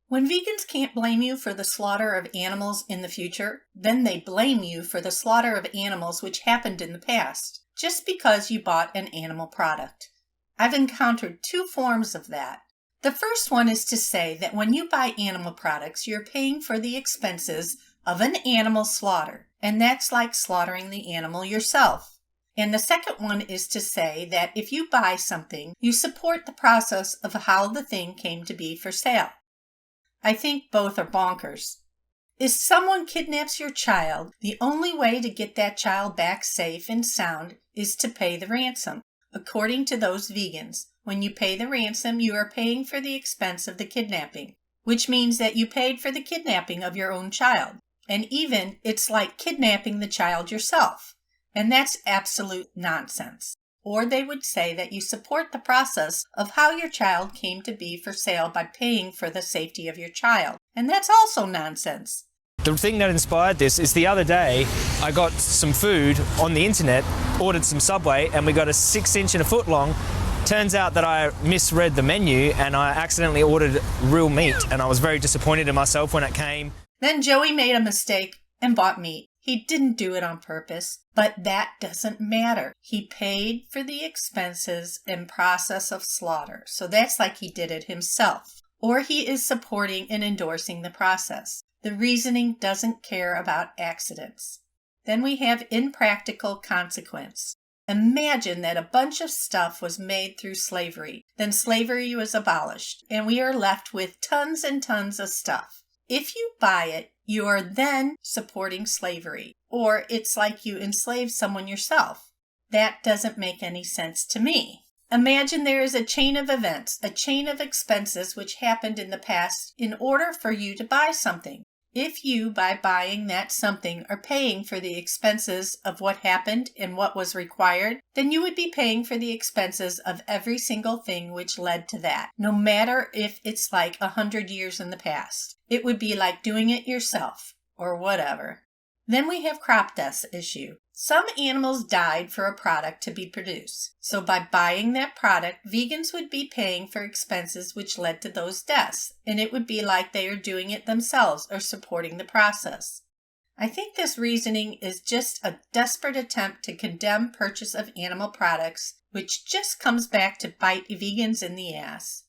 When vegans can't blame you for the slaughter of animals in the future, then they blame you for the slaughter of animals which happened in the past, just because you bought an animal product. I've encountered two forms of that. The first one is to say that when you buy animal products, you're paying for the expenses of an animal slaughter, and that's like slaughtering the animal yourself. And the second one is to say that if you buy something, you support the process of how the thing came to be for sale. I think both are bonkers. If someone kidnaps your child, the only way to get that child back safe and sound is to pay the ransom. According to those vegans, when you pay the ransom, you are paying for the expense of the kidnapping, which means that you paid for the kidnapping of your own child. And even it's like kidnapping the child yourself. And that's absolute nonsense. Or they would say that you support the process of how your child came to be for sale by paying for the safety of your child. And that's also nonsense. The thing that inspired this is the other day I got some food on the internet, ordered some Subway, and we got a 6-inch and a foot long. Turns out that I misread the menu and I accidentally ordered real meat, and I was very disappointed in myself when it came. Then Joey made a mistake and bought meat. He didn't do it on purpose, but that doesn't matter. He paid for the expenses and process of slaughter, so that's like he did it himself. Or he is supporting and endorsing the process. The reasoning doesn't care about accidents. Then we have impractical consequence. Imagine that a bunch of stuff was made through slavery, then slavery was abolished, and we are left with tons and tons of stuff. If you buy it, you are then supporting slavery, or it's like you enslaved someone yourself. That doesn't make any sense to me. Imagine there is a chain of events, a chain of expenses which happened in the past in order for you to buy something. If you, by buying that something, are paying for the expenses of what happened and what was required, then you would be paying for the expenses of every single thing which led to that, no matter if it's like 100 years in the past. It would be like doing it yourself, or whatever. Then we have crop deaths issue. Some animals died for a product to be produced. So by buying that product, vegans would be paying for expenses which led to those deaths, and it would be like they are doing it themselves or supporting the process. I think this reasoning is just a desperate attempt to condemn purchase of animal products, which just comes back to bite vegans in the ass.